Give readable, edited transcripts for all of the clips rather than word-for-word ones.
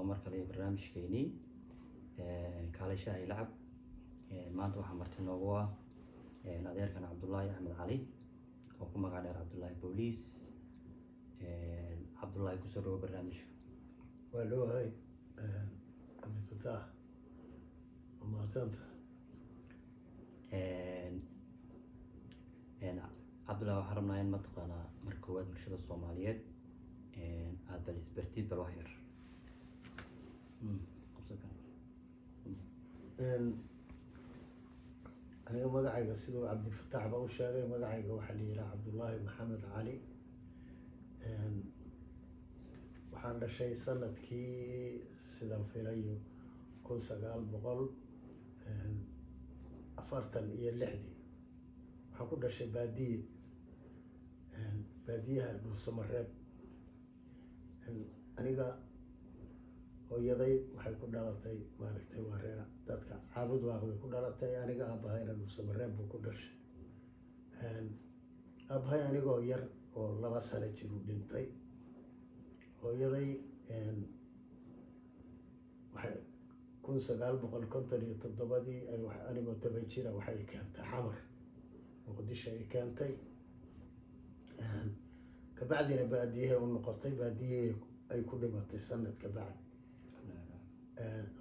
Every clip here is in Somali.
ومركلي برنامج كيني كالي شاي لعب ما أنتوا حمرتين نوجوا نادير كان عبد الله أحمد علي وكم قاعد عبد الله بوليس عبد الله كسر برنامج ولو هاي عبد الفتاح وما تنت عبد الله حرمنا إن متقنا مركوات مرشد الصوماليات هذا بالإسبرتيد بالوحير أنا مقعي سيدو عبد الفتاح بوشاقي مقعي وحليلة عبد الله محمد علي waxaan dhashay sanadkii sidaan filayo 1946 waxaan ku dhashay baadiyaha Dhuusamareeb aniga hooyaday waxay ku dhalatay maaragtay wareera dadka caabud waaqay ku dhalatay aniga aabahayna Dhuusamareeb buu ku dhashay aabahay anigoo yar oo 2 sano jir u dhintay hooyaday waxay 1957 ay anigoo 10 jir waxay keentay xamar muqdisho ay keentay kabacdina baadiyaha u noqotay baadiyaha ay ku dhimatay sanad kabacdi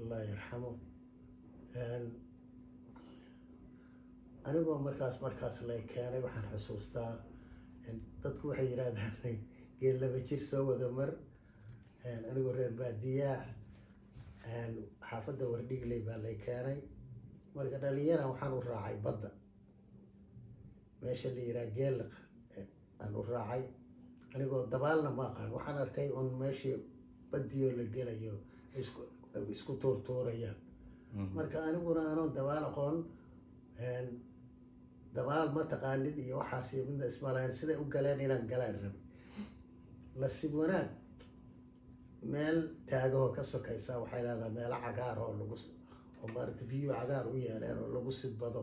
Allah yarxamo anigoo markaas la keenay waxaan xusuustaa dadku waxay yiraahdaan geel 2 jir soo wada mar anigoo reer baadiyaha xaafadda Wardhigley baa la keenay marka dhalinyarada waxaan u raacay badda meesha la yiraahdo geeliq aan u raacay anigoo dabaalna ma aqaan waxaan arkay on meeshii badiyo la gelayo isku tuurtuurayaan marka aniguna aanoo dabaal aqoon dabaal ma taqaanid iyo waxaas midna ismalayn sida u galeen inaan galaan rab nasiib wanaag meel taagoo ka sokaysa waxay leedahay meel cagaar oo lagu oo maartay biyo cagaar u yeeleen oo lagu sidbado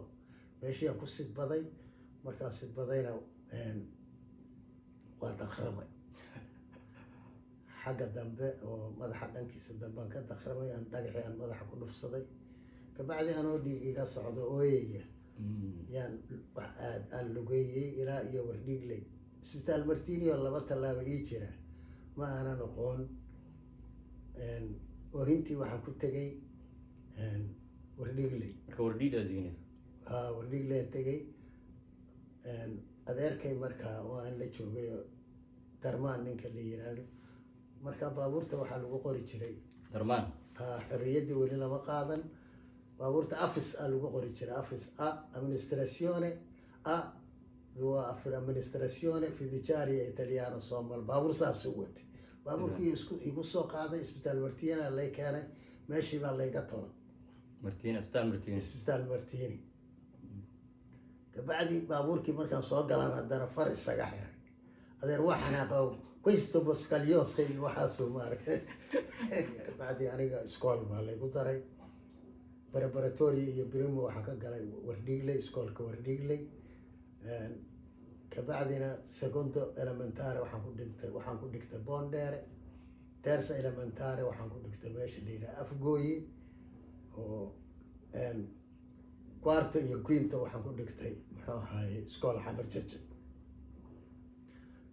meeshii aan ku sidbaday markaan sidbadayna waa dakhramay xagga dambe oo madaxa dhankiisa dambe aan ka dakhramay aan dhagaxii aan madaxa ku dhufsaday kabacdi anoo dhiig iga socdo ooyaya yaan aan lugeeyay ilaa iyo Wardhigley isbitaal Martiini oo 2 tallaabo ii jira ma aanan aqoon oohintii waxaan ku tagay Wardhigley marka Wardhigley Wardhigley tagay adeerkay markaa waan la joogay darmaan ninka la yiraahdo marka baabuurta waxa lagu qori jiray darmaan xorriyadda weli lama qaadan baabuurta afis lagu qori jiray afis amministrazione amministrazione fiduciaria italiano Soomaal baabuur saas u watay baabuurkii igu soo qaaday isbitaal Martiini la keenay meeshii baa la iga tolay isbitaal Martiini kabacdi baabuurkii markaan soo galaan haddana far isaga xiray adeer waxana qaw questo boscaglioso waxa soo maarkay kabacdi aniga iskool baa la igu daray preparatory iyo primo waxa ka galay Wardhigley iskoolka Wardhigley kabacdina secondo elementare waxaan ku dhigtay Bondere terza elementare waxaan ku dhigtay meesha la yiraahdo Afgooyi oo quarto iyo quinto waxaan ku dhigtay muxuu ahaay iskool Xamar Jajab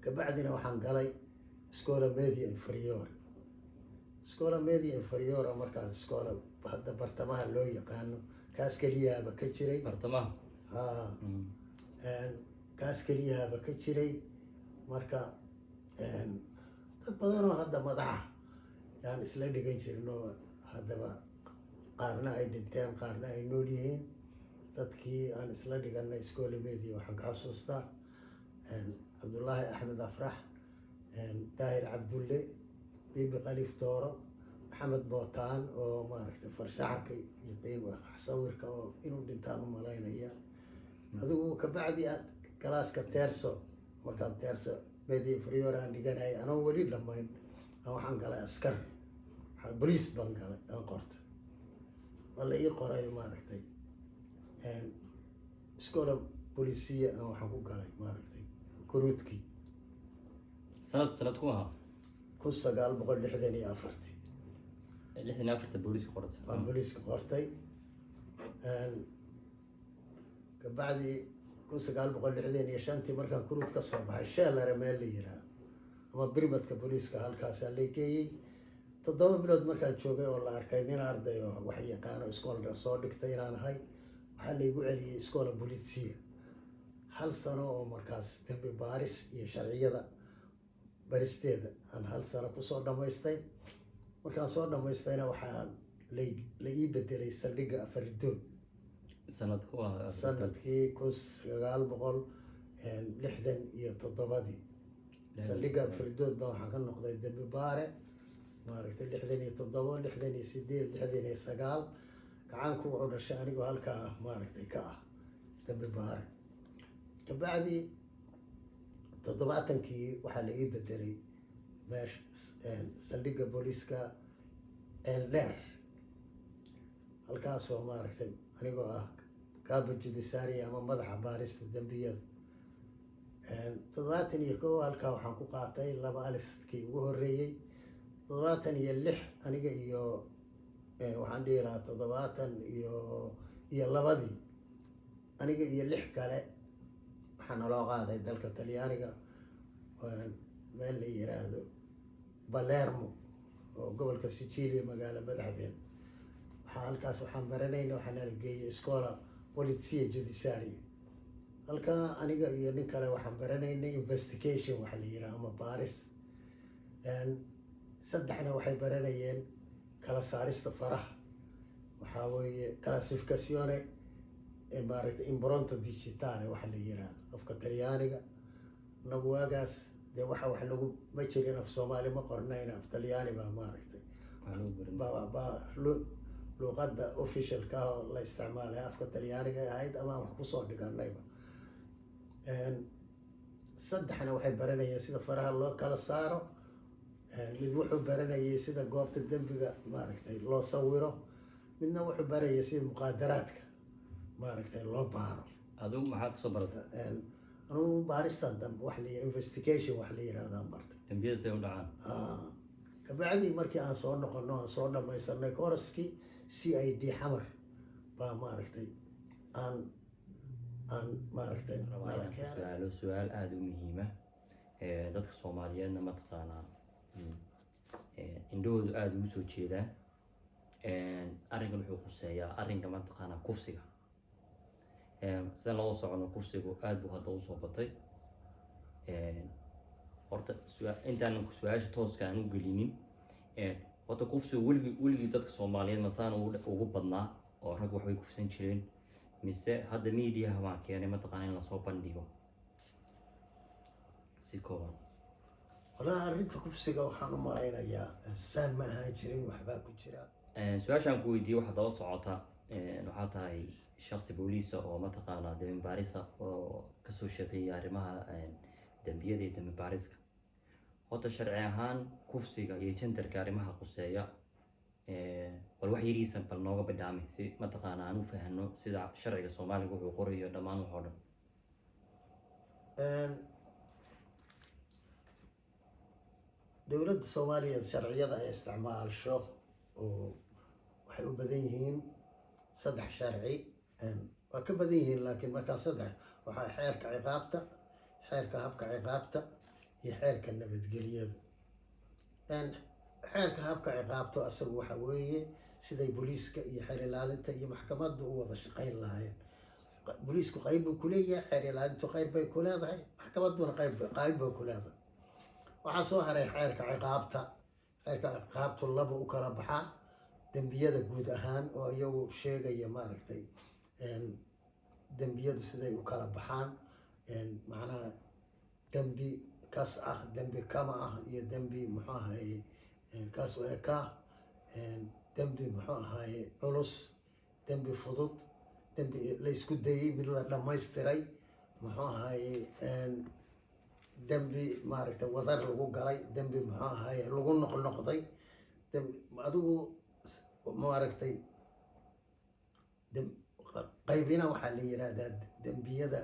kabacdina waxaan galay iskoola media inferiore markaas iskoola hadda bartamaha loo yaqaano kaas kaliyaaba ka jiray bartamaha kaas kaliyaaba ka jiray marka dad badan oo hadda madaxa yaan isla dhigan jirno haddaba qaarna ay dhinteen qaarna ay nool yihiin dadkii aan isla dhiganay iskoola media waxaan ka xasuustaa Abdullahi Ahmed Afrax Daahir Cabdulle Bibi Qalif Dooro Maxamed Bootaan oo maaragtay farshaxanka iyo qayba sawirka oo inuu dhintaan u malaynaya adigu kabacdi kalaaska terso markaan terso media inferiore aan dhiganay anoo weli dhamayn waxaan galay askar police baan galay aan qortay wala ii qoray maaragtay iskoola polisiya waxaan ku galay maaragtay kuruudkii sanad ku ahaa 1964 lixdan afarta booliiska qorata baan booliiska qortay kabacdi 1965 markaan kurud ka soo baxay sheelare meel la yiraahdo ama birimadka booliiska halkaasaa la geeyey 7 bilood markaan joogay oo la arkay nin arday oo wax yaqaano iskoolda soo dhigtay inaan ahay waxaa laygu celiyey iskoola bolisiya 1 sano oo markaas dambi baaris iyo sharciyada baristeeda aan 1 sano kusoo dhamaystay markaan soo dhamaystayna waxaan la ii bedelay saldhigga Afaridood sanadkii 1967 saldhigga Afaridood baa waxaan ka noqday dambi baare maaragtay 67 68 69 gacanku wuxuu dhashay anigoo halkaa maaragtay ka ah dambi baare kabacdi 70kii waxaa la ii bedelay meesha saldhigga booliiska Elder halkaasoo maaragtay anigoo ah kaaba judiciary ama madaxa baarista dambiyada 71 halkaa waxaan ku qaatay 2 alifkii ugu horeeyey 76 aniga iyo waxaan dhihi lahaa 72 aniga iyo 6 kale waxaa naloo qaaday dalka Talyaaniga meel la yiraahdo Palermo oo gobolka Sicilia magaalo madaxdeeda halkaas waxaan baranayna waxaan la geeyay iskoola polizia judiciary halkaa aniga iyo nin kale waxaan baranaynay investigation waxa la yiraahdo ama baaris saddexna waxay baranayeen kala saarista faraha waxaa weeye classificazione maaragtay impronto digitale waxa la yiraahdo afka Talyaaniga nagu waagaas dee wax lagu ma jirin af Soomaali ma qornayna af Talyaani baa maaragtay luqadda officialka oo la isticmaalay afka Talyaaniga ahayd ama wax kusoo dhiganayba saddexna waxay baranayeen sida faraha loo kala saaro mid wuxuu baranayay sida goobta dambiga maaragtay loo sawiro midna wuxuu baranayay sida muqaadaraadka maaragtay loo baaro adigu maxaad soo baratay anugu baaristan dambe wax la yiraahdo investigation wax la yiraahdo bartay dambiyada say u dhacaan kabacdi markii aan soo noqono aan soo dhamaysanay kooraskii CID xamar baa maaragtay aan maaragtay su'aal aad u muhiim ah dadka Soomaaliyeedna ma taqaanaa indhahoodu aad ugu soo jeedaan arrinkan wuxuu khuseeyaa arrinka ma taqaanaa kufsiga sida loo socono kufsigu aad buu hadda u soo batay horta intaan su'aasha tooska aan u gelinin horta kufsigu weligii dadka Soomaaliyeed masaan ugu badnaa oo rag waxbay kufsan jireen mise hadda meediyaha baa keenay ma taqaanaa in la soo bandhigo si kooban walaa arrinta kufsiga waxaan u malaynayaa saan ma ahaan jirin waxbaa ku jira su-aashaan ku weydiiyey waxaa daba socota waxaa tahay shakhsi booliisa oo ma taqaanaa dambi baarisa oo kasoo shaqeeya arrimaha dambiyada iyo dambi baariska horta sharci ahaan kufsiga iyo genderka arrimaha quseeya bal wax yariisan bal nooga badhaamay si ma taqaanaa aan u fahanno sida sharciga Soomaaliga wuxuu qorayo dhammaan wax oo dhan dowladda Soomaaliyeed sharciyada ay isticmaasho oo waxay u badan yihiin 3 sharci waa ka badan yihiin laakiin markaa 3 waxaa xeerka ciqaabta xeerka habka ciqaabta iyo xeerka nabadgelyada xeerka habka ciqaabta asagu waxa weeye siday booliiska iyo xeer ilaalinta iyo maxkamaddu u wada shaqayn lahaayeen booliisku qayb buu ku leeyahay xeer ilaalintu qayb bay ku leedahay maxkamadduna qayb bay ku leedahay waxaa soo haray xeerka ciqaabta xeerka ciqaabtu laba u kala baxaa dambiyada guud ahaan oo iyagu sheegaya maaragtay dambiyadu siday u kala baxaan macnaha dambi kas ah dambi kama ah iyo dambi muxuu ahaye kaas oo eka dambi muxuu ahaye culus dambi fudud dambi la isku dayay mid la dhamaystiray muxuu ahaye dambi maaragtay wadar lagu galay dambi muxuu ahaye lagu noqnoqday adigu maaragtay qaybina waxaa la yiraahdaa dambiyada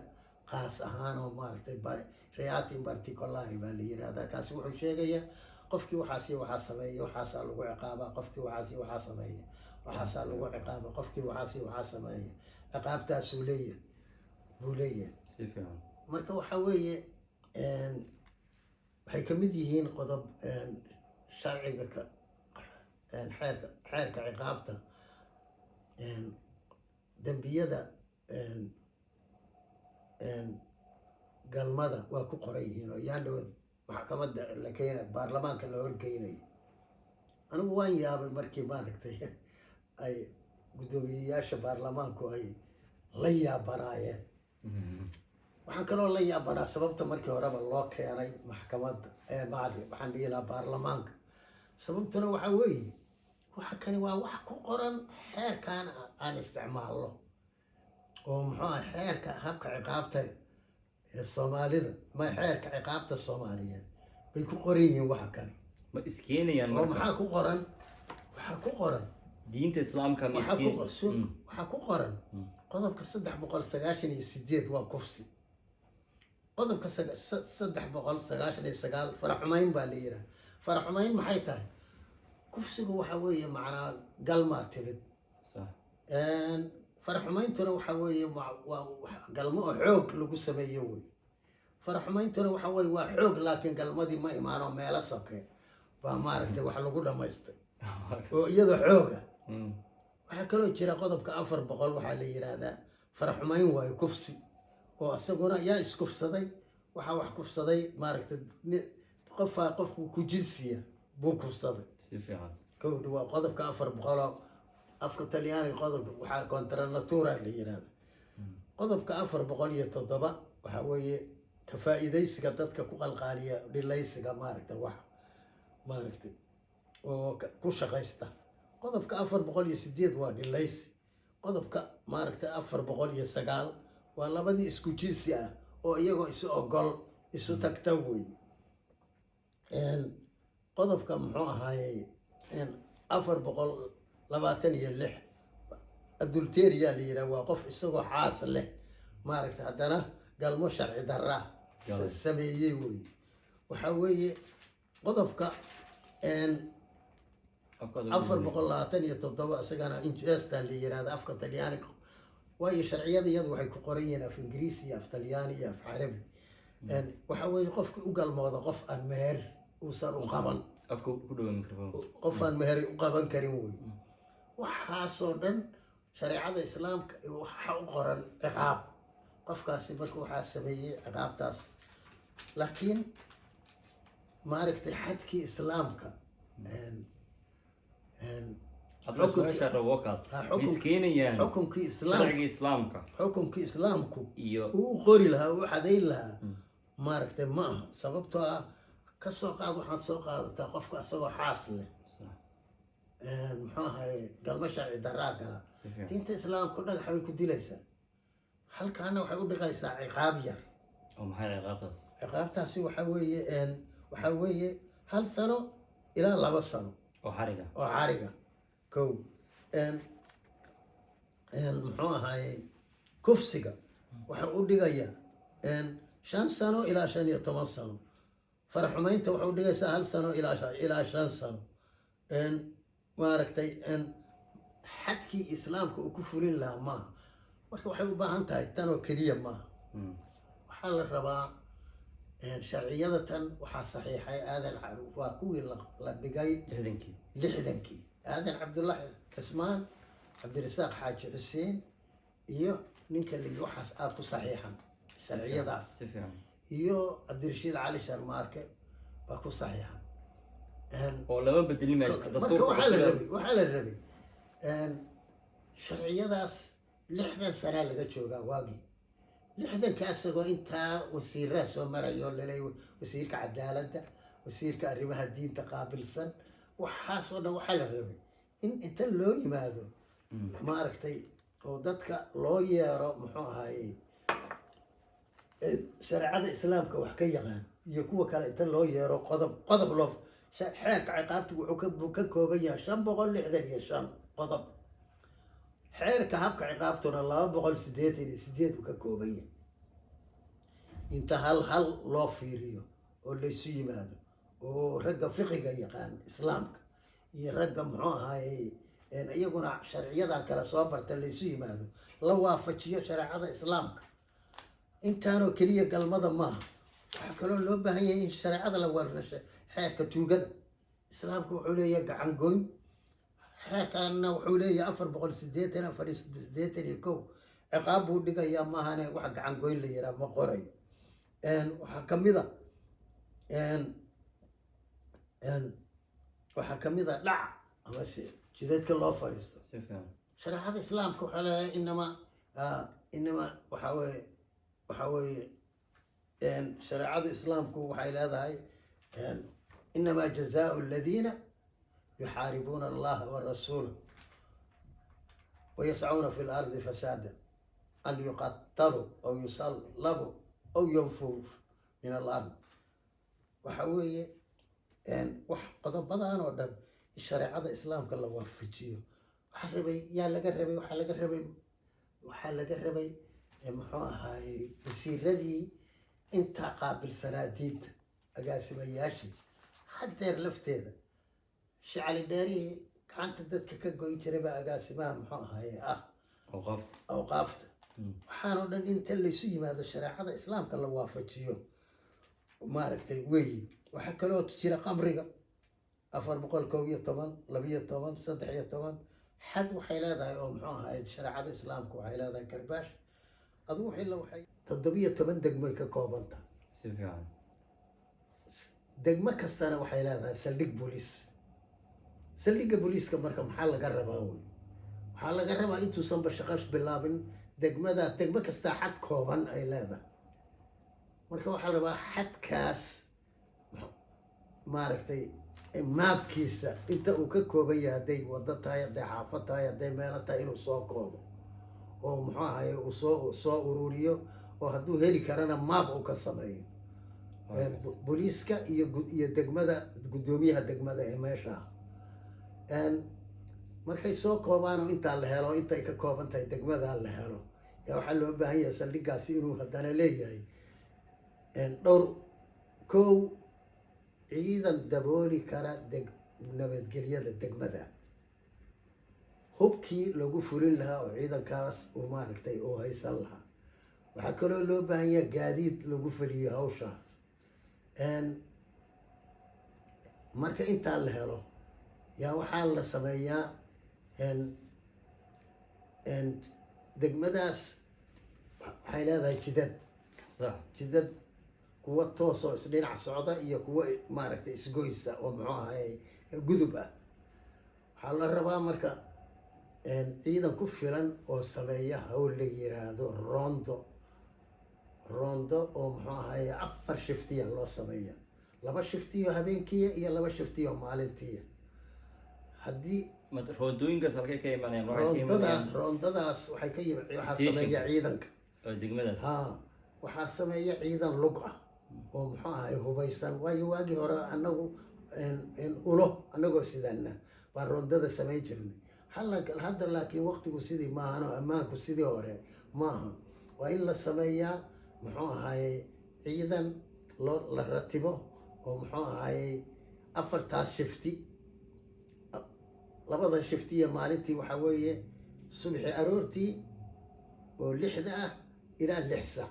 qaas ahaan oo maaragtay reati particolari baa la yiraahdaa kaasi wuxuu sheegayaa qofkii waxaas iyo waxaa sameeya waxaasaa lagu ciqaabaa, qofkii waxaas iyo waxaa sameeya waxaasaa lagu ciqaaba, qofkii waxaas iyo waxaa sameeya ciqaabtaasuu leeyahay buu leeyahay. si fiican. marka waxa weeye waxay ka mid yihiin qodob sharciga xeerka ciqaabta dembiyada galmada waa ku qoran yihiin oo yaan dhawad maxkamadda la keena baarlamaanka la horgeynayo. anigu waan yaabay markii maaragtay ay guddoomiyeyaasha baarlamaanku ay la yaabanaayeen. waxaan kaloo la yaabanaa sababta markii horeba loo keenay maxkamadda waxaan dhihi lahaa baarlamaanka. sababtuna waxaa weeye waxa kani waa wax ku qoran xeerkan aan isticmaalno oo muxuu ah xeerka habka ciqaabta ee soomaalida ma xeerka ciqaabta soomaaliyeed bay ku qoran yihiin waxa kani. ma iskeenayaan oo maxaa ku qoran? waxaa ku qoran diinta islaamka ma waxaa ku qoran qodobka 398 waa kufsi. qodobka 399 faraxumayn baa la yidhaha. faraxumayn maxay tahay? kufsigu waxa weeye macnaa galmaa timid. faraxumayntuna waxa weeye waa galmo oo xoog lagu sameeyo wey. faraxumayntuna waxa weeye waa xoog laakiin galmadii ma imaano meelo soke baa maaragtay wax lagu dhamaystay oo iyadoo xooga. waxaa kaloo jira qodobka 400 waxaa la yidhaahdaa faraxumayn waayo kufsi oo isaguna yaa iskufsaday. waxaa wax kufsaday maaragtay qofku ku jinsiya buu kufsaday. si fiican. kowdhi waa qodobka 400 afka talyaaniga qodobka waxaa contra natura la yidhaahda. qodobka 407 waxaa weeye ka faa'iidaysiga dadka ku qalqaaliya dhilaysiga maaragtay wax maaragtay oo ku shaqaysta. qodobka 408 waa dhilaysi. qodobka maaragtay 409 waa labadii isku jinsi ah oo iyagoo isu ogol isu tagta wey. qodobka muxuu ahaayey 426 adulteria la yidhaha waa qof isagoo xaas leh maaragtay haddana galmo sharci darra sameeyey wey. waxaa weeye qodobka 427 isagana ingesta la yidhahda afka talyaaniga. waayo sharciyada iyadu waxay ku qoran yihiin af ingiriisi iyo af talyaani iyo af carabi. waxaa weeye qofki u galmooda qof aan meher uusan u qaban, qof aan meher u qaban karin wey. waxaasoo dhan shareecada islaamka waxa u qoran ciqaab. qofkaasi marka waxaa sameeyey ciqaabtaas. laakiin maaragtay xadkii islaamka xukunkii islaamku uu qori lahaa uu xadayn lahaa maaragtay ma aha. sababtoo ah kasoo qaad waxaad soo qaadataa qofka isagoo xaas leh muxuu ahaye galmo sharci daraa gala. diinta islaamku dhagax bay ku dilaysaa. halkaana waxay u dhigaysaa ciqaab yar. ciqaabtaasi waxaa weeye 1 sano ilaa 2 sano oo xariga. kow muxuu ahaye kufsiga waxa u dhigaya 5 sano ilaa 15 sano. faraxumaynta waxa u dhigaysaa 1 sano ilaa 5 sano. maaragtay xadkii islaamka uu ku fulin lahaa maaha. marka waxay u baahan tahay tan oo keliya maaha. waxaa la rabaa sharciyada tan waxaa saxiixay aadan waa kuwii la dhigay 60kii aadan cabdullaahi kismaan, cabdirasaaq xaaji xuseen iyo ninka ligi waxaas aad ku saxiixan sharciyadaas iyo cabdirashiid cali sharmaarke baa ku saxiixan. oo lama bedelin waxaa la rabay sharciyadaas 60 sanaa laga joogaa waagii. 60ka isagoo intaa wasiiraha soo marayo laleeyahay wasiirka cadaaladda, wasiirka arrimaha diinta qaabilsan, waxaasoo dhan waxaa la rabay in inta loo yimaado maaragtay oo dadka loo yeero muxuu ahaayey shareecada islaamka wax ka yaqaan iyo kuwa kale inta loo yeero qodob loo xeerka ciqaabta wuxuu ka kooban yahay 565 qodob. xeerka habka ciqaabtuna 288 uu ka kooban yahay. inta hal loo fiiriyo oo laysu yimaado oo ragga fiqiga yaqaan islaamka iyo ragga muxuu ahaayey iyaguna sharciyada kale soo barta laysu yimaado la waafajiyo shareecada islaamka intaanoo keliya galmada maaha waxaa kaloo loo baahan yahay in shareecada la warasho xeerka tuugada islaamka wuxuu leeyahay gacan goyn xeerkaana wuxuu leeyahay 481 ciqaab buu dhigayaa maahane wax gacan goyn la yiraa ma qorayo waxaa kamid a dhac ama se jidadka loo fadhiisto shareecada islaamka waxaa leeyahay inama waxaa weeye shareecada islaamku waxay leedahay inamaa jazaau aladiina yuxaaribuuna allaha warasuulah wayascuuna fi lardi fasaada an yuqataluu aw yusallabuu aw yunfuu min alard waxa weeye wax qodobadan oo dhan shareecada islaamka la waafajiyo waxaa laga rabay muxuu ahaayey wasiiradii intaa qaabilsanaa diinta agaasimayaashii haddeer lafteeda shacali dheerihii gacanta dadka ka goyn jiray baa agaasimaha muxuu ahaaye awqaafta waxaanoo dhan inta laysu yimaado shareecada islaamka la waafajiyo maaragtay weyi waxaa kaloo jira qamriga 411 12 13 xad waxay leedahay oo muxuu ahaay shareecada islaamka waxay leedahay karbaash adigu waxay 17 degmoy ka koobanta si fiican degmo kastana waxay leedahay saldhig booliis saldhigga booliiska marka maxaa laga rabaa wey waxaa laga rabaa intuusanba shaqash bilaabin degmo kastaa xad kooban ay leedahay marka waxaa la rabaa xadkaas maaragtay maabkiisa inta uu ka kooban yahay hadday wado tahay hadday xaafad tahay hadday meelo tahay inuu soo koobo oo muxuu ahaye uu soo ururiyo oo hadduu heli karana maab uu ka sameeyo booliiska iyo degmada guddoomiyaha degmada ee meesha markay soo koobaan oo intaa la helo intay ka kooban tahay degmada la helo yaa waxaa loo baahan yahay saldhiggaasi inuu haddana leeyahay dhowr ciidan dabooli kara nabadgelyada degmada hubkii lagu fulin lahaa oo ciidankaas uu maaragtay uu haysan lahaa waxaa kaloo loo baahan yahay gaadiid lagu fuliyo hawshaas marka intaa la helo yaa waxaa la sameeyaa degmadaas waxay leedahay jidad kuwa toosoo isdhinac socda iyo kuwa maaragtay isgoysa oo muxuu ahaye gudub ah waxaa la rabaa marka ciidan ku filan oo sameeya hawl la yiraahdo rondo oo muxuu ahaye 4 shiftiya loo sameeya 2 shiftiyo habeenkiya iyo 2 shiftiyo maalintiya haddii roondooyinkaas halkay ka imanayaan roondadaas waxay ka waxaa sameeya ciidanka oo degmadaas waxaa sameeya ciidan lug ah oo muxuu ahaye hubaysan waayo waagii hore anagu anagoo sidaana baan roondada samayn jirnay hadda laakiin waqtigu sidii maahan oo ammaanku sidii hore maaha waa in la sameeyaa muxuu ahaye ciidan la ratibo oo muxuu ahaye 4taas shifti 2 shiftiya maalintii waxaa weeye subaxi aroortii oo 6 ah ilaa 6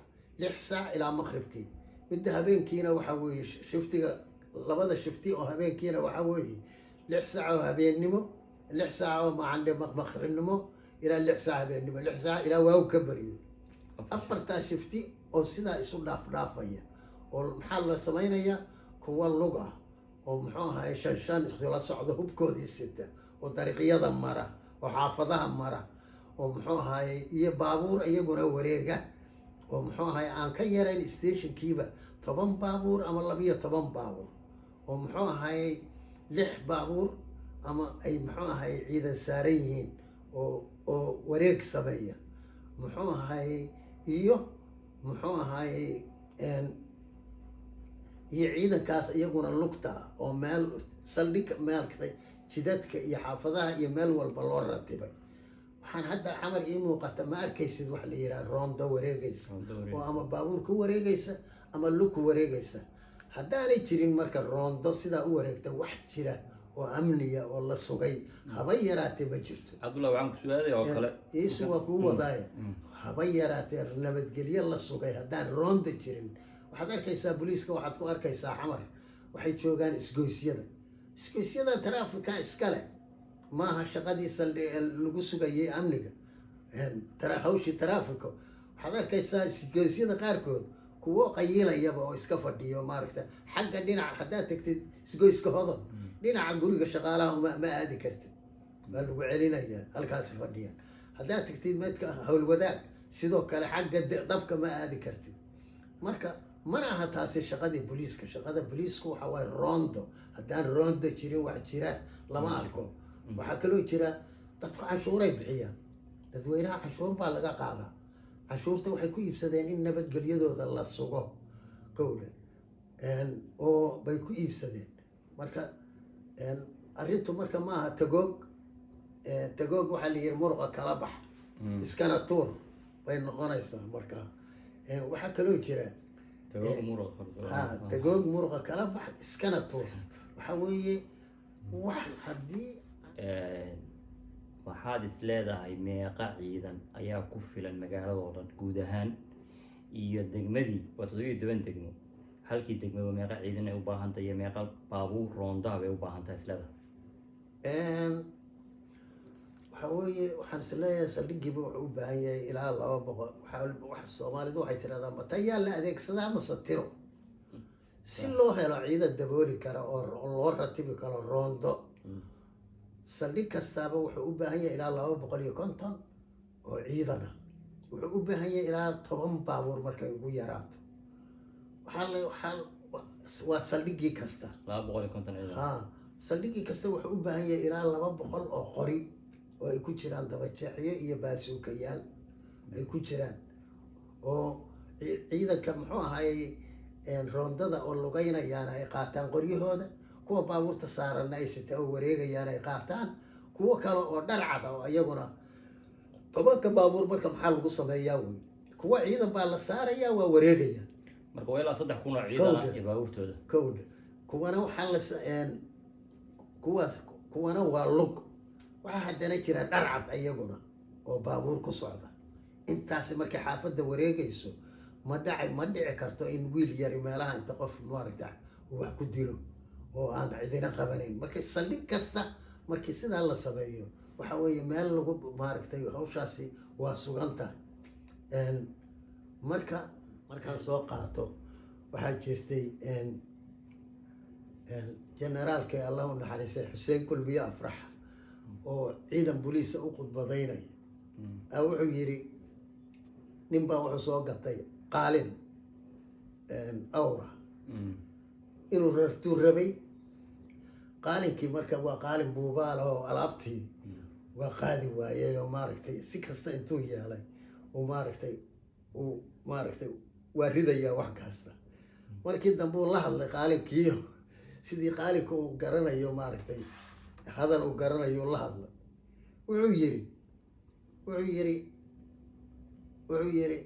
saac ilaa maqribkii midda habeenkiina waxaa weeye shiftiga 2 shifti oo habeenkiina waxaa weeye 6 saac oo habeennimo 6 saac oo maqribnimo ilaa 6 saac habeennimo 6 saac ilaa waagu ka baryo 4taas shifti oo sidaa isu dhaafaya oo maxaa la samaynayaa kuwa lug ah oo muxuu ahaye 5 isla socdo hubkoodii sita oo dariiqyada mara oo xaafadaha mara oo muxuu ahaye iyo baabuur iyaguna wareega oo muxuu ahaye aan ka yarayn stationkiiba 10 baabuur ama 12 baabuur oo muxuu ahaye 6 baabuur ama ay muxuu ahaye ciidan saaran yihiin oo wareeg sameeya muxuu ahaye iyo muxuu ahaye iyo ciidankaas iyaguna lugta oo meel saldhig meelkatay jidadka iyo xaafadaha iyo meel walba loo ratibay waxaan hadda xamar ii muuqata ma arkaysid wax la yiraahdo roondo wareegaysa oo ama baabuur ku wareegaysa ama lug ku wareegaysa haddaanay jirin marka roondo sidaa u wareegta wax jira oo amniga oo la sugay haba yaraatee ma jirto. cabdullahi waxaan ku su-aalaya oo kale iisu waa kuu wadaaya haba yaraatee nabadgelyo la sugay haddaan roonda jirin. waxaad arkaysaa booliiska, waxaad ku arkaysaa xamar waxay joogaan isgoysyada taraafika iskale maaha shaqadiisa lagu sugayay amniga hawshii taraafiko. waxaad arkaysaa isgoysyada qaarkood kuwo qayilayaba oo iska fadhiyo maaragta xagga dhinaca. haddaad tagtid isgoyska hodon dhinaca guriga shaqaalaha ma aadi kartid, waa lagu celinayaa halkaasi fadhiyaan. haddaad tagtid meedka howlwadaag sidoo kale xagga dabka ma aadi kartid. marka mana aha taasi shaqadii booliiska. shaqada booliisku waxa waaye roondo. haddaan roonda jirin wax jira lama arko. waxaa kaloo jira dadku canshuuray bixiyaan, dadweynaha canshuur baa laga qaadaa. canshuurta waxay ku iibsadeen in nabadgelyadooda la sugo kowdha oo bay ku iibsadeen. marka arrintu marka maaha tagoog waxaa la yihi muruqa kala bax iskana tuur bay noqonaysaa. marka waxaa kaloo jira tagoog muruqa kala bax iskana tuur. waxa weeye wax haddii waxaad is leedahay meeqa ciidan ayaa ku filan magaaladoo dhan guud ahaan iyo degmadii waa 17 degmo, halkii degmaba meeqa ciidan ay u baahan tahay iyo meeqa baabuur roondaa bay u baahan tahay is leedahay? waxa weeye waxaan is leeyahay saldhigiiba wuxuu u baahan yahay ilaa 200. wax Soomaalidu waxay tiraahdaa matayaa la adeegsadaa mase tiro, si loo helo ciidan dabooli kara oo loo ratibi karo roondo. saldhig kastaaba wuxuu u baahan yahay ilaa 250 oo ciidana. wuxuu u baahan yahay ilaa 10 baabuur markay ugu yaraato. waa saldhigii kasta 250 ciidan. saldhigii kasta wuxuu u baahan yahay ilaa 200 oo qori oo ay ku jiraan dabajeexyo iyo baasuukayaal ay ku jiraan. oo ciidanka muxuu ahaayey roondada oo lugeynayaan ay qaataan qoryahooda, kuwa baabuurta saaranna ay sita oo wareegayaan ay qaataan, kuwo kale oo dharcada oo iyaguna 10 baabuur. marka maxaa lagu sameeyaa wey, kuwa ciidan baa la saarayaa waa wareegayaan. marka waa ilaa 3 kun oo ciidan iyo baabuurtooda kowdha. kuwana waxaa kuwana waa lug. waxaa haddana jira dharcad iyaguna oo baabuur ku socda. intaasi markay xaafadda wareegayso ma dhici karto in wiil yari meelaha inta qof maaragta uu wax ku dilo oo aan cidina qabanayn. marka saldhig kasta markii sidaa la sameeyo waxa weeye meel lagu maaragtay hawshaasi waa sugan tahay. markaan soo qaato waxaa jirtay generaalkii allah u naxariistay xuseen kulmiye afrax oo ciidan booliisa u khudbadaynaya. wuxuu yidhi nin baa wuxuu soo gatay qaalin awra inuu rartuu rabay. qaalinkii marka waa qaalin buubaala oo alaabtii waa qaadi waayay oo maaragtay si kasta intuu yeelay uu maaragtay waa ridayaa wax kasta. markii dambe uu la hadlay qaalinkiiyo sidii qaalinka uu garanayo maaragtay hadal uu garanayo la hadlay. wuxuu yiri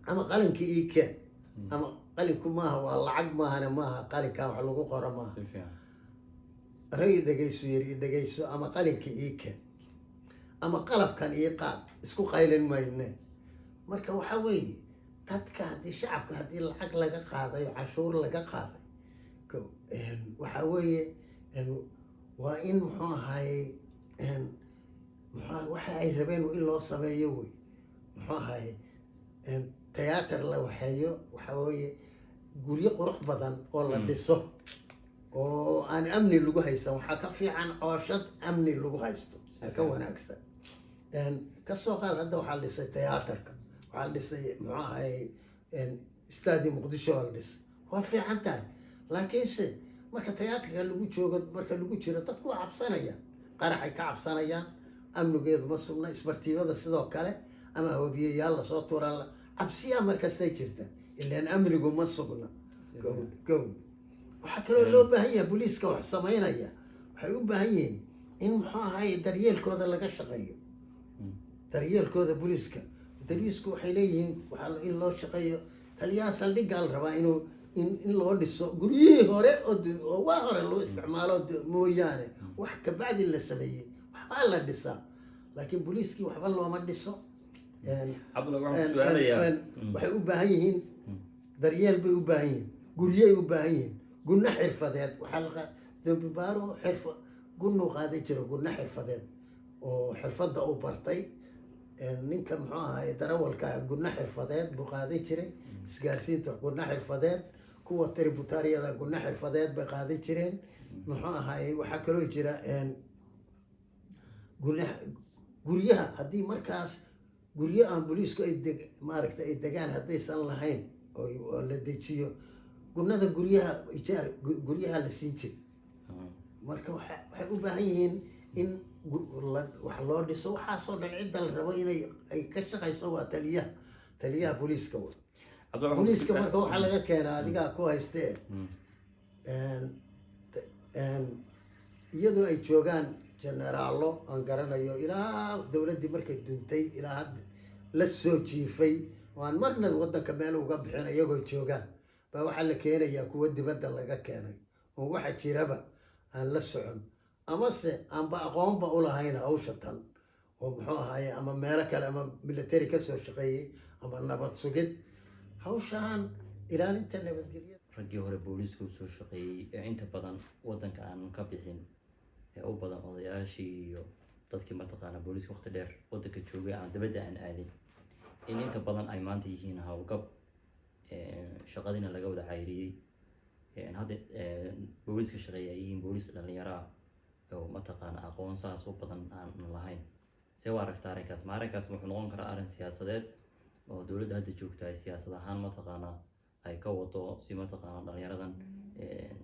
ama qalinkii ii keen, ama qalinku maaha waa lacag maahane maaha qalinkan wax lagu qoro maaha. rag dhegayso yiri dhegayso, ama qalinkii ii keen ama qalabkan ii qaad, isku qaylin mayne. marka waxa weeye dadka haddii shacabka haddii lacag laga qaaday cashuur laga qaaday waxa weeye waa in muxuu ahaayey waxa ay rabeen in loo sameeyo wey. muxuu ahaayey tiyaatar la waxeeyo, waxa weeye guryo qurux badan oo la dhiso oo aan amni lagu haysan. waxaa ka fiican cooshad amni lagu haysto, ka wanaagsan. kasoo qaad hadda waxaa la dhisay tiyaatarka, waxaa la dhisay muxuu ahaayey istaadi muqdisho la dhisay, waa fiican tahay. laakiinse marka tiyaatarka lagu joogo, marka lagu jiro dadku waa cabsanayaan, qaraxay ka cabsanayaan, amnigeedu ma sugna. isbartiibada sidoo kale, ama hoobiyayaal lasoo tuura, cabsiyaa markastay jirta, ilaan amnigu ma sugna. gowl waxaa kaloo loo baahan yahay booliiska wax sameynaya waxay u baahan yihiin in muxuu ahaay daryeelkooda laga shaqeeyo. daryeelkooda booliiska waxay leeyihiin in loo shaqeeyo taliyaha saldhiggaa la rabaa inuu in loo dhiso guryihii hore oo waa hore loo isticmaalo mooyaane wax kabacdi la sameeyey waxbaa la dhisaa laakiin booliiskii waxba looma dhiso. cabdullahi waxaan ku su-aalayaa waxay u baahan yihiin daryeel bay u baahan yihiin guryay u baahan yihiin gunno xirfadeed waxaa dambibaaro gunnuu qaadan jiro gunno xirfadeed oo xirfadda uu bartay. ninka muxuu ahaay darawalka gunno xirfadeed buu qaadan jiray, isgaarsiinta gunno xirfadeed, kuwa tributaariyada gunno xirfadeed bay qaadan jireen. muxuu ahaay waxaa kaloo jira guryaha haddii markaas guryo aan booliisku ay maaragta ay degaan haddaysan lahayn oo la dejiyo gunnada guryaha la siin jira. marka waxay u baahan yihiin in wax loo dhiso. waxaasoo dhan cidda la rabo inay ka shaqayso waa taliyaha booliiska. booliiska marka waxaa laga keenaa adigaa ku haystee iyadoo ay joogaan jeneraalo aan garanayo ilaa dowladdii markay duntay ilaa hadda la soo jiifay oo aan marna waddanka meel uga bixin iyagoo joogaan baa waxaa la keenayaa kuwa dibadda laga keenay oo waxa jiraba aan la socon amase aanba aqoonba u lahayn hawsha tan oo muxuu ahaaye ama meelo kale ama military kasoo shaqeeyey ama nabad sugid. hawshaan ilaalinta nabadgelyada raggii hore booliiska u soo shaqeeyey ee inta badan waddanka aan ka bixin ee u badan odayaashii iyo dadkii mataqaana booliiska waqti dheer waddanka joogay aan dibadda aan aadin in inta badan ay maanta yihiin howlgab shaqadiina laga wada cayriyey. hadda booliiska shaqeeya ay yihiin booliis dhalinyaro ah oo mataqaana aqoon saas u badan aan lahayn. see u aragta arrinkaas? ma arrinkaas wuxuu noqon karaa arrin siyaasadeed oo dowladda hadda joogta ay siyaasad ahaan mataqaana ay ka wado si mataqaana dhalinyaradan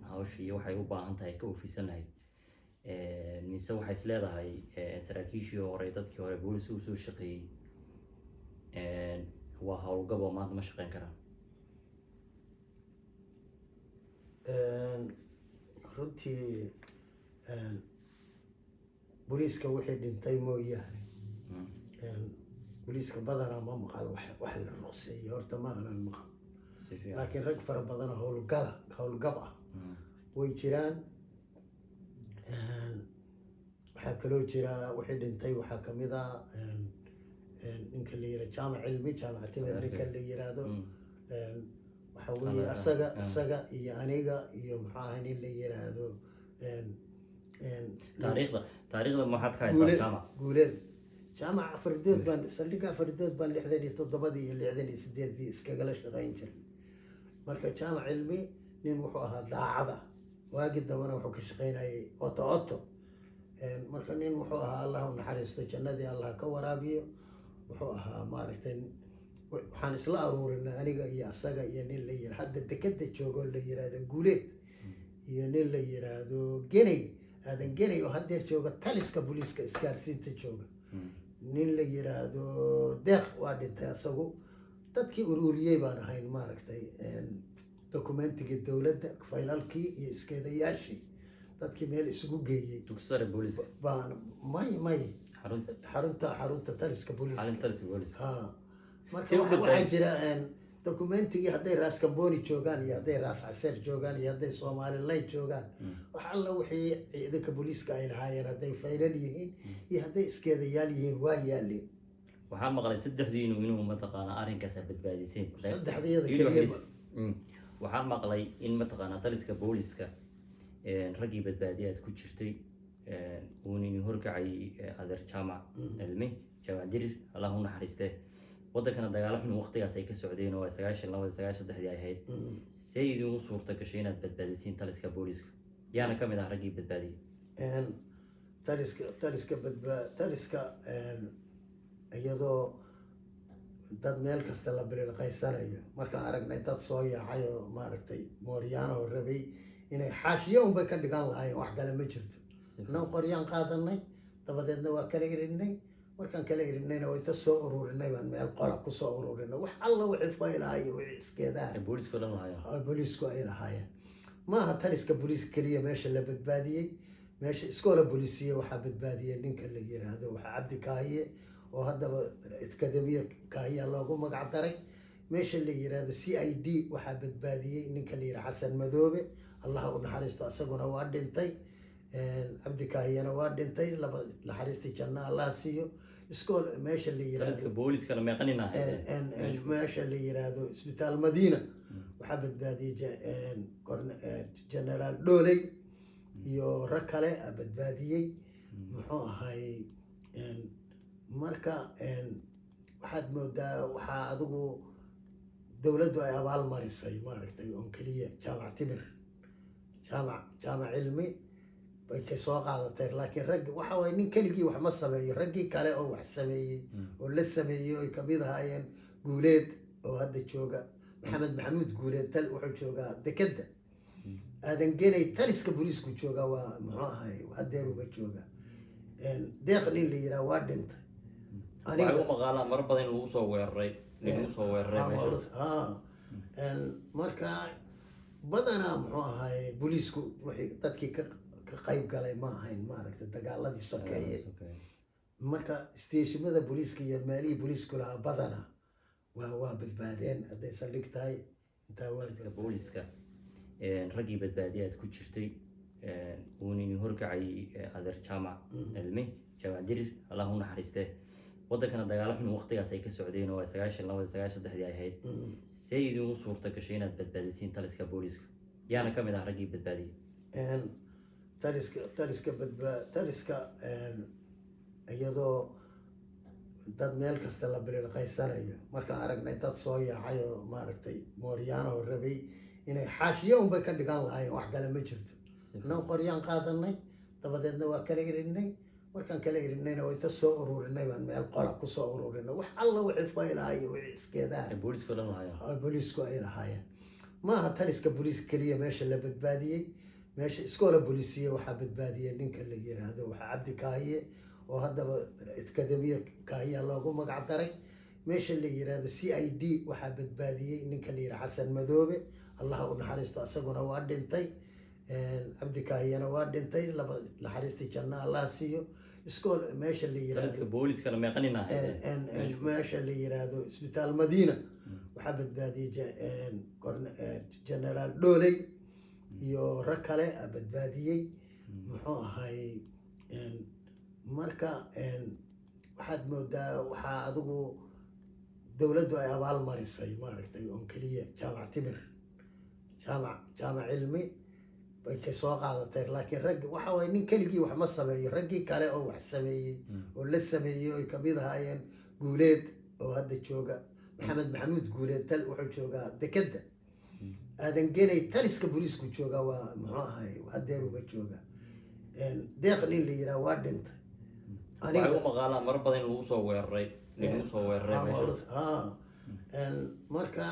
hawshii waxay u baahan tahay ka ofisan lahayd, mise waxay is leedahay saraakiishii hore dadkii hore booliiska usoo shaqeeyey waa howlgab oo maanta ma shaqeyn karaan? runtii booliiska wixii dhintay mooyaane booliiska badanaa ma maqal wax la ruqseeyey horta ma aanan maqal. laakiin rag fara badanoo howlgab ah way jiraan. waxaa kaloo jira wixii dhintay waxaa kamid ah ninka la yira jaamac cilmi jaamac timir ninka la yiraahdo waxaa weeye isaga iyo aniga iyo muxuu ahay nin la yiraahdo taariikhda maxaad ka haysaa jaamac guuleed jaamac fardood baan saldhigga fardood baan 67 iyo 68 iskagala shaqayn jiray. marka jaamac cilmi nin wuxuu ahaa daacada waagi dambana wuxuu ka shaqaynayay oto marka nin wuxuu ahaa allah u naxariisto jannadii allah ka waraabiyo. wuxuu ahaa maaragtay waxaan isla aruurinay aniga iyo asaga iyo nin la yira hadda dekada joogo la yiraahdo guuleed iyo nin la yiraahdo geney aadan geney oo haddeer jooga taliska booliiska isgaarsiinta jooga. nin la yiraahdo deeq waa dhintay asagu. dadkii ururiyey baan ahayn maaragtay dokumentiga dowladda faylalkii iyo iskeedayaashii dadkii meel isugu geeyey dugsare booliis baan may xarunta taliska booliiska. marka waxaa jira documentigii hadday raas kamboni joogaan iyo hadday raas caseer joogaan iyo hadday somaliland joogaan wax alla wixii ciidanka booliiska ay lahaayeen hadday faylal yihiin iyo hadday iskeedayaal yihiin waa yaalin. waxaan maqlay saddexdiinu inuu mataqaana arrinkaas badbaadiseen. saddexdiyada keliya waxaan maqlay in mataqaana taliska booliiska raggii badbaadiya aad ku jirtay uun inuu horkacay adeer jaamac cilmi jaamac dirir allah u naxariistee. waddankana dagaalo xun waqtigaas ay ka socdeen oo 92-93 ay ahayd. see idin u suurta gashay inaad badbaadisiin taliska booliiska? yaana ka mid ah raggii badbaadiyey taliska iyadoo dad meel kasta la bililqaysanayo markaan aragnay dad soo yaacay oo maaragtay mooryaano rabay inay xaashiyo unbay ka dhigan lahaayeen wax kale ma jirto. inaan qoryaan qaadanay dabadeedna waa kala irinay. markaan kala irinayna way ta soo ururinay baan meel qola ku soo ururinay wax alla wixii faylahay wixii iskeedaha booliisku dhan lahaayeen booliisku ay lahaayeen. maaha taliska booliiska keliya meesha la badbaadiyey. meesha iskoola booliisiya waxaa badbaadiyey ninka la yiraahdo waxa cabdi kaahiye oo haddaba akademiya kaahiya loogu magac daray meesha la yiraahdo CID waxaa badbaadiyey ninka la yiraahdo xasan madoobe allah u naxariisto asaguna waa dhintay cabdi kaahiyana waa dhintay laba naxariistii janna allah siiyo iskool meesha la yiraahdo booliska la meeqanina meesha la yiraahdo isbitaal madiina waxaa badbaadiyey generaal dhooley iyo rag kale badbaadiyey muxuu ahay marka waxaad moodaa waxaa adigu dowladdu ay abaal marisay maaragtay oon keliya jaamac timir jaamac cilmi bay ka soo qaadatay laakiin rag waxa waye nin keligii wax ma sameeyo raggii kale oo wax sameeyey oo la sameeyey oy kamid ahaayeen guuleed oo hadda jooga maxamuud guuleed wuxuu joogaa dekedda aadan genay taliska booliisku jooga waa muxuu ahay hadeeruba jooga deeq nin la yiraa waa dhintay waxay u maqaalaan mar badan lagu soo weeraray marka badanaa muxuu ahay booliisku wixii dadkii ka qayb galay ma ahayn maaragtay dagaaladii sokeeye marka isteeshimada booliiska iyo meelihii booliisku lahaa badanaa waa badbaadeen hadday saldhig tahay intaa waa booliiska raggii badbaadiye aad ku jirtay uunini horkacay adeer jaamac cilmi jaamac dirir allah u naxariiste waddankana dagaalo xun waqtigaas ay ka socdeen oo 92-93 ay ahayd see idinku suurta gashay inaad badbaadisiin taliska booliiska yaana ka mid ah raggii badbaadiyey taliska iyadoo dad meel kasta la bililqaysanayo markaan aragnay dad soo yaacay oo maaragtay mooryaano rabay inay xaashiyo unbay ka dhigan lahaayeen wax kale ma jirto annagu qoryaan qaadanay dabadeedna waa kala erinay markaan kala erinayna way ta soo ururinay baan meel qola ku soo ururinay wax alla wixii faylahay wixii iskeedaa booliisku ay lahaayeen maaha taliska booliiska keliya meesha la badbaadiyey meesha iskoola booliisiya waxaa badbaadiyey ninka la yiraahdo waxaa cabdi kaahiye oo haddaba akademiya kaahiya loogu magac daray meesha la yiraahdo CID waxaa badbaadiyey ninka la yiraahdo xasan madoobe allah u naxariisto asaguna waa dhintay cabdi kaahiyana waa dhintay laba naxariistii janna allah siiyo iskool meesha la yiraahdo booliska la meeqanina meesha la yiraahdo isbitaal madiina waxaa badbaadiyey generaal dhooley iyo rag kale badbaadiyey muxuu ahay marka waxaad moodaa waxaa adigu dowladdu ay abaal marisay maaragtay oon keliya jaamac timir jaamac cilmi bay ka soo qaadatay laakiin rag waxa waye nin keligii wax ma sameeyo raggii kale oo wax sameeyey oo la sameeyey oy kamid ahaayeen guuleed oo hadda jooga maxamuud guuleed wuxuu joogaa dekedda aadan genay taliska booliisku jooga waa muxuu ahay hadeeruba jooga deeq nin la yiraa waa dhintay waxay u maqaalaan mar badan lagu soo weeraray marka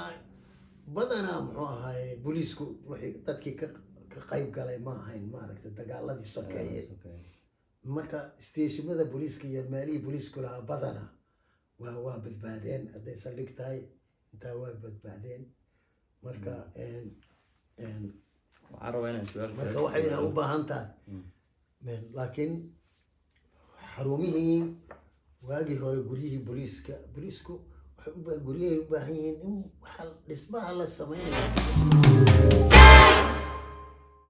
badanaa muxuu ahay booliisku wixii dadkii ka qayb galay ma ahayn maaragtay dagaaladii sokeeye marka isteeshimada booliiska iyo meelihii booliisku lahaa badanaa waa badbaadeen hadday saldhig tahay intaa waa badbaadeen marka waxayna u baahan tahay laakiin xarumihii waagii hore guryihii booliisku guryahay u baahan yihiin in waxa dhismaha la sameynayo